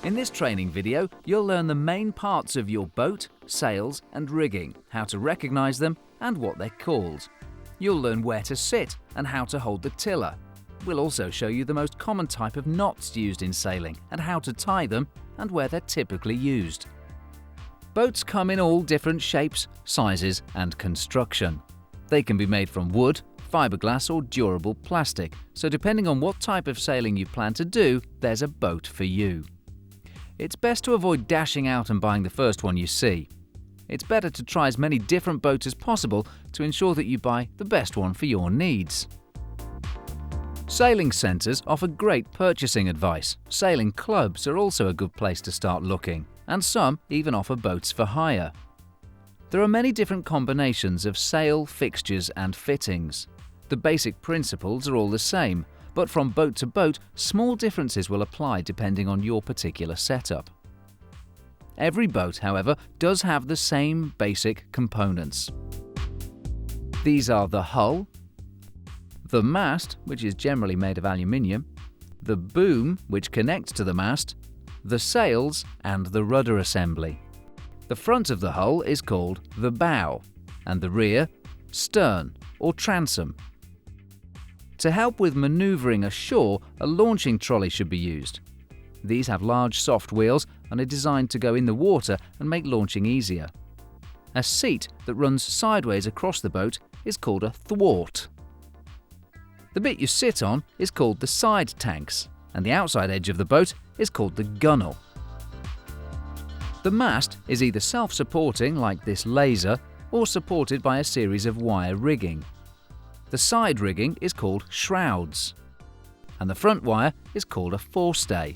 In this training video, you'll learn the main parts of your boat, sails and rigging, how to recognize them and what they're called. You'll learn where to sit and how to hold the tiller. We'll also show you the most common type of knots used in sailing and how to tie them and where they're typically used. Boats come in all different shapes, sizes and construction. They can be made from wood, fiberglass or durable plastic, so depending on what type of sailing you plan to do, there's a boat for you. It's best to avoid dashing out and buying the first one you see. It's better to try as many different boats as possible to ensure that you buy the best one for your needs. Sailing centres offer great purchasing advice. Sailing clubs are also a good place to start looking, and some even offer boats for hire. There are many different combinations of sail, fixtures and fittings. The basic principles are all the same, but from boat to boat, small differences will apply depending on your particular setup. Every boat, however, does have the same basic components. These are the hull, the mast, which is generally made of aluminium, the boom, which connects to the mast, the sails, and the rudder assembly. The front of the hull is called the bow, and the rear, stern or transom. To help with manoeuvring ashore, a launching trolley should be used. These have large soft wheels and are designed to go in the water and make launching easier. A seat that runs sideways across the boat is called a thwart. The bit you sit on is called the side tanks, and the outside edge of the boat is called the gunwale. The mast is either self-supporting like this laser or supported by a series of wire rigging. The side rigging is called shrouds, and the front wire is called a forestay.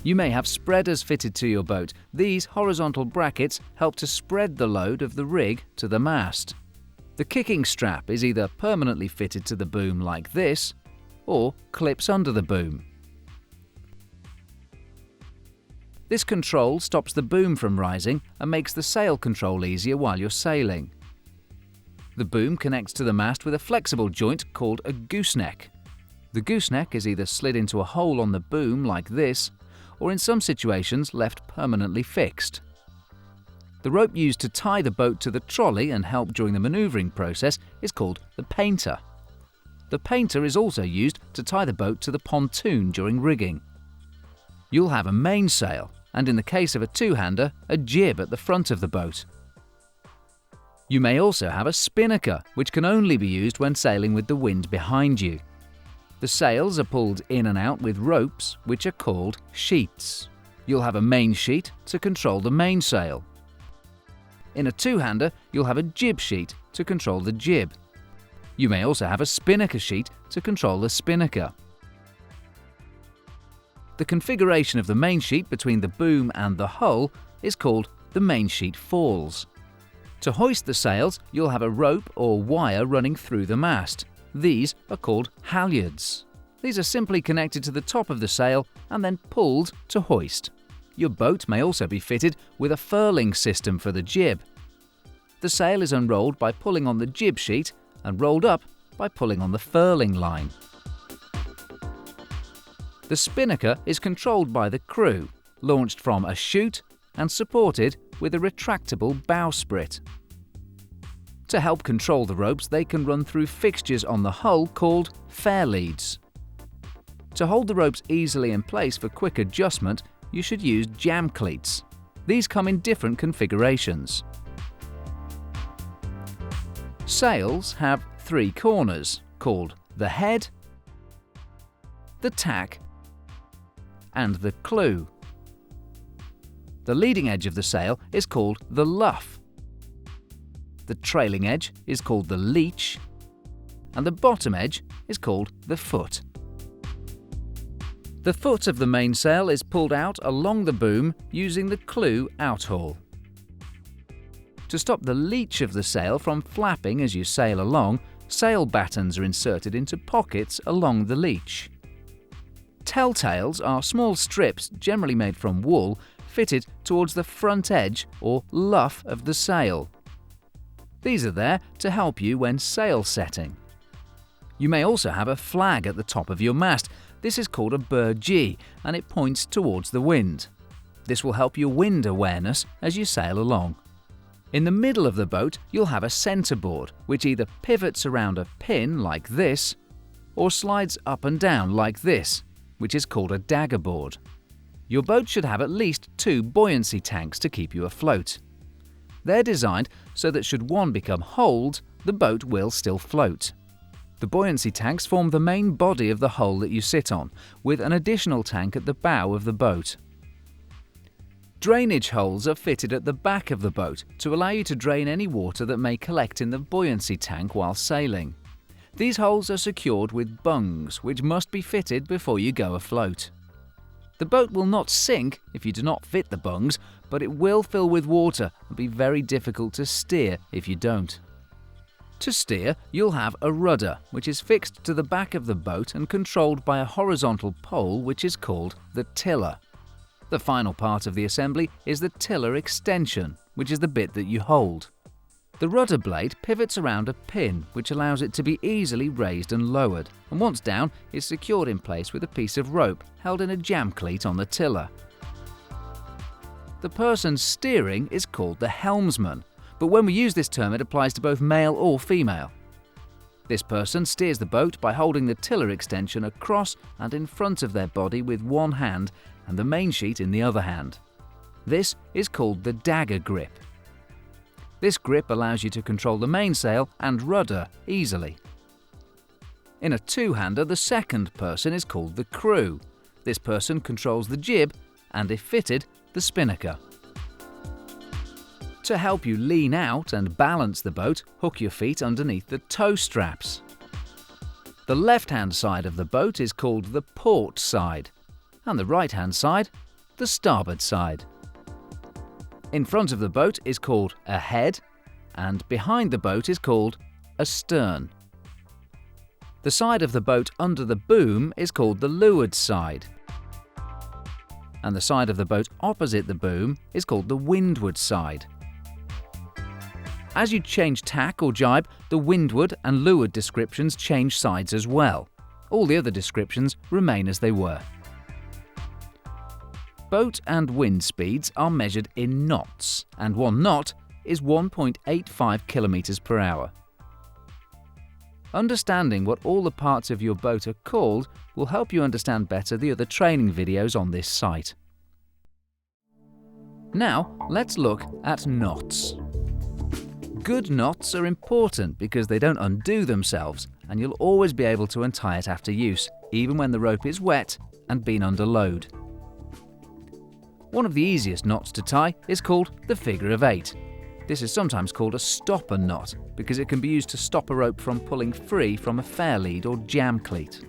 You may have spreaders fitted to your boat. These horizontal brackets help to spread the load of the rig to the mast. The kicking strap is either permanently fitted to the boom like this, or clips under the boom. This control stops the boom from rising and makes the sail control easier while you're sailing. The boom connects to the mast with a flexible joint called a gooseneck. The gooseneck is either slid into a hole on the boom like this, or in some situations left permanently fixed. The rope used to tie the boat to the trolley and help during the manoeuvring process is called the painter. The painter is also used to tie the boat to the pontoon during rigging. You'll have a mainsail, and in the case of a two-hander, a jib at the front of the boat. You may also have a spinnaker, which can only be used when sailing with the wind behind you. The sails are pulled in and out with ropes, which are called sheets. You'll have a main sheet to control the mainsail. In a two-hander, you'll have a jib sheet to control the jib. You may also have a spinnaker sheet to control the spinnaker. The configuration of the main sheet between the boom and the hull is called the main sheet falls. To hoist the sails, you'll have a rope or wire running through the mast. These are called halyards. These are simply connected to the top of the sail and then pulled to hoist. Your boat may also be fitted with a furling system for the jib. The sail is unrolled by pulling on the jib sheet and rolled up by pulling on the furling line. The spinnaker is controlled by the crew, launched from a chute and supported with a retractable bowsprit. To help control the ropes, they can run through fixtures on the hull called fairleads. To hold the ropes easily in place for quick adjustment, you should use jam cleats. These come in different configurations. Sails have three corners, called the head, the tack, and the clew. The leading edge of the sail is called the luff. The trailing edge is called the leech, and the bottom edge is called the foot. The foot of the mainsail is pulled out along the boom using the clew outhaul. To stop the leech of the sail from flapping as you sail along, sail battens are inserted into pockets along the leech. Telltales are small strips, generally made from wool, fitted towards the front edge or luff of the sail. These are there to help you when sail setting. You may also have a flag at the top of your mast. This is called a burgee and it points towards the wind. This will help your wind awareness as you sail along. In the middle of the boat, you'll have a centerboard, which either pivots around a pin like this, or slides up and down like this, which is called a dagger board. Your boat should have at least 2 buoyancy tanks to keep you afloat. They're designed so that should one become holed, the boat will still float. The buoyancy tanks form the main body of the hull that you sit on, with an additional tank at the bow of the boat. Drainage holes are fitted at the back of the boat to allow you to drain any water that may collect in the buoyancy tank while sailing. These holes are secured with bungs, which must be fitted before you go afloat. The boat will not sink if you do not fit the bungs, but it will fill with water and be very difficult to steer if you don't. To steer, you'll have a rudder, which is fixed to the back of the boat and controlled by a horizontal pole which is called the tiller. The final part of the assembly is the tiller extension, which is the bit that you hold. The rudder blade pivots around a pin, which allows it to be easily raised and lowered, and once down, is secured in place with a piece of rope held in a jam cleat on the tiller. The person steering is called the helmsman, but when we use this term it applies to both male or female. This person steers the boat by holding the tiller extension across and in front of their body with one hand and the main sheet in the other hand. This is called the dagger grip. This grip allows you to control the mainsail and rudder easily. In a two-hander, the second person is called the crew. This person controls the jib and, if fitted, the spinnaker. To help you lean out and balance the boat, hook your feet underneath the tow straps. The left-hand side of the boat is called the port side, and the right-hand side, the starboard side. In front of the boat is called a head, and behind the boat is called a stern. The side of the boat under the boom is called the leeward side, and the side of the boat opposite the boom is called the windward side. As you change tack or jibe, the windward and leeward descriptions change sides as well. All the other descriptions remain as they were. Boat and wind speeds are measured in knots, and 1 knot is 1.85 kilometers per hour. Understanding what all the parts of your boat are called will help you understand better the other training videos on this site. Now, let's look at knots. Good knots are important because they don't undo themselves, and you'll always be able to untie it after use, even when the rope is wet and been under load. One of the easiest knots to tie is called the figure of 8. This is sometimes called a stopper knot because it can be used to stop a rope from pulling free from a fair lead or jam cleat.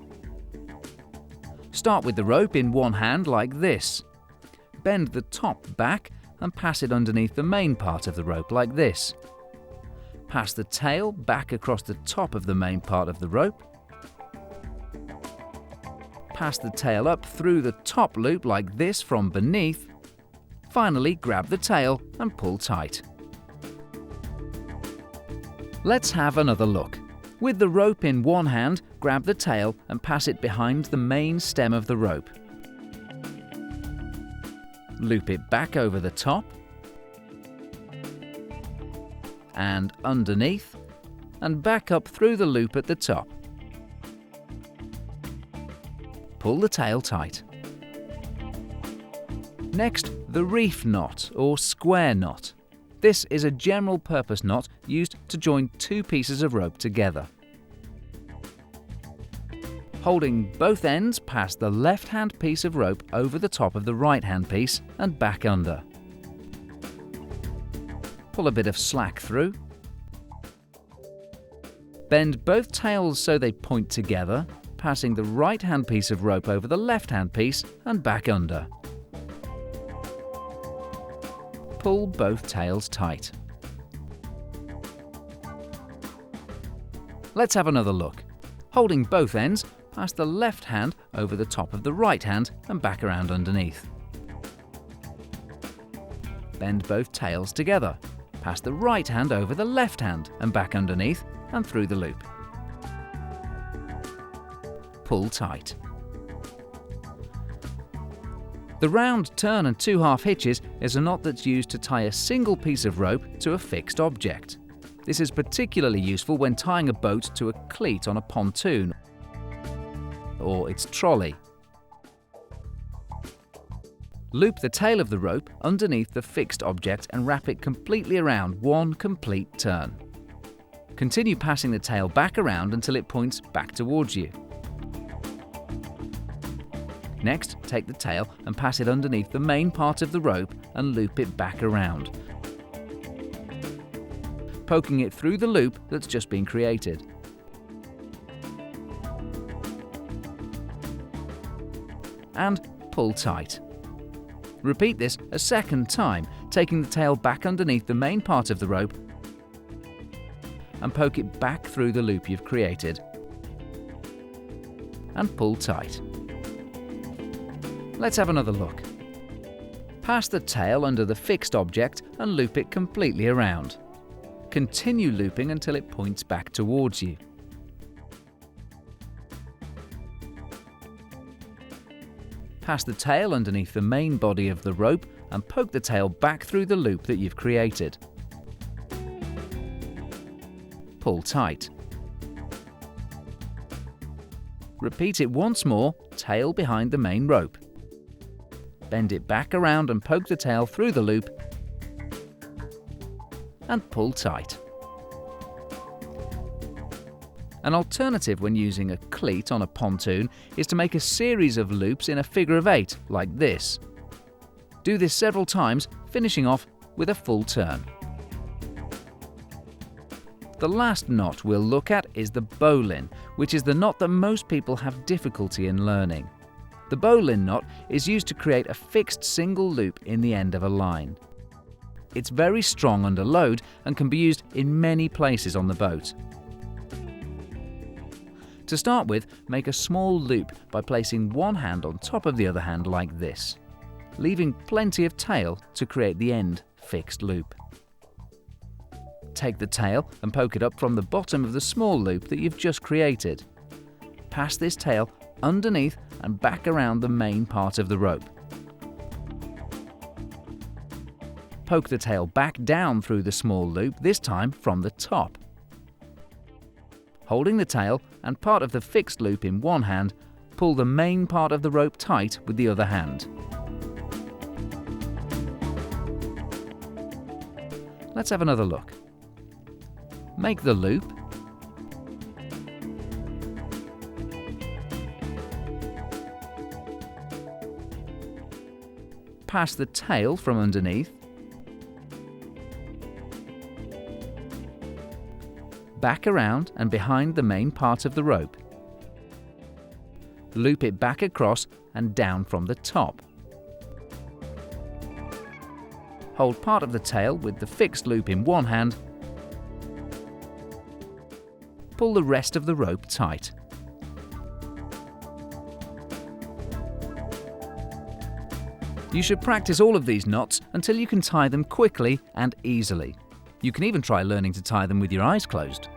Start with the rope in one hand like this. Bend the top back and pass it underneath the main part of the rope like this. Pass the tail back across the top of the main part of the rope. Pass the tail up through the top loop like this from beneath. Finally, grab the tail and pull tight. Let's have another look. With the rope in one hand, grab the tail and pass it behind the main stem of the rope. Loop it back over the top and underneath and back up through the loop at the top. Pull the tail tight. Next, the reef knot or square knot. This is a general purpose knot used to join 2 pieces of rope together. Holding both ends, pass the left-hand piece of rope over the top of the right-hand piece and back under. Pull a bit of slack through. Bend both tails so they point together, passing the right-hand piece of rope over the left-hand piece and back under. Pull both tails tight. Let's have another look. Holding both ends, pass the left hand over the top of the right hand and back around underneath. Bend both tails together. Pass the right hand over the left hand and back underneath and through the loop. Pull tight. The round, turn and 2/2 hitches is a knot that's used to tie a single piece of rope to a fixed object. This is particularly useful when tying a boat to a cleat on a pontoon or its trolley. Loop the tail of the rope underneath the fixed object and wrap it completely around one complete turn. Continue passing the tail back around until it points back towards you. Next, take the tail and pass it underneath the main part of the rope and loop it back around, poking it through the loop that's just been created. And pull tight. Repeat this a second time, taking the tail back underneath the main part of the rope and poke it back through the loop you've created. And pull tight. Let's have another look. Pass the tail under the fixed object and loop it completely around. Continue looping until it points back towards you. Pass the tail underneath the main body of the rope and poke the tail back through the loop that you've created. Pull tight. Repeat it once more, tail behind the main rope. Bend it back around and poke the tail through the loop and pull tight. An alternative when using a cleat on a pontoon is to make a series of loops in a figure of 8, like this. Do this several times, finishing off with a full turn. The last knot we'll look at is the bowline, which is the knot that most people have difficulty in learning. The bowline knot is used to create a fixed single loop in the end of a line. It's very strong under load and can be used in many places on the boat. To start with, make a small loop by placing one hand on top of the other hand like this, leaving plenty of tail to create the end fixed loop. Take the tail and poke it up from the bottom of the small loop that you've just created. Pass this tail underneath and back around the main part of the rope. Poke the tail back down through the small loop, this time from the top. Holding the tail and part of the fixed loop in one hand, pull the main part of the rope tight with the other hand. Let's have another look. Make the loop. Pass the tail from underneath. Back around and behind the main part of the rope. Loop it back across and down from the top. Hold part of the tail with the fixed loop in one hand. Pull the rest of the rope tight. You should practice all of these knots until you can tie them quickly and easily. You can even try learning to tie them with your eyes closed.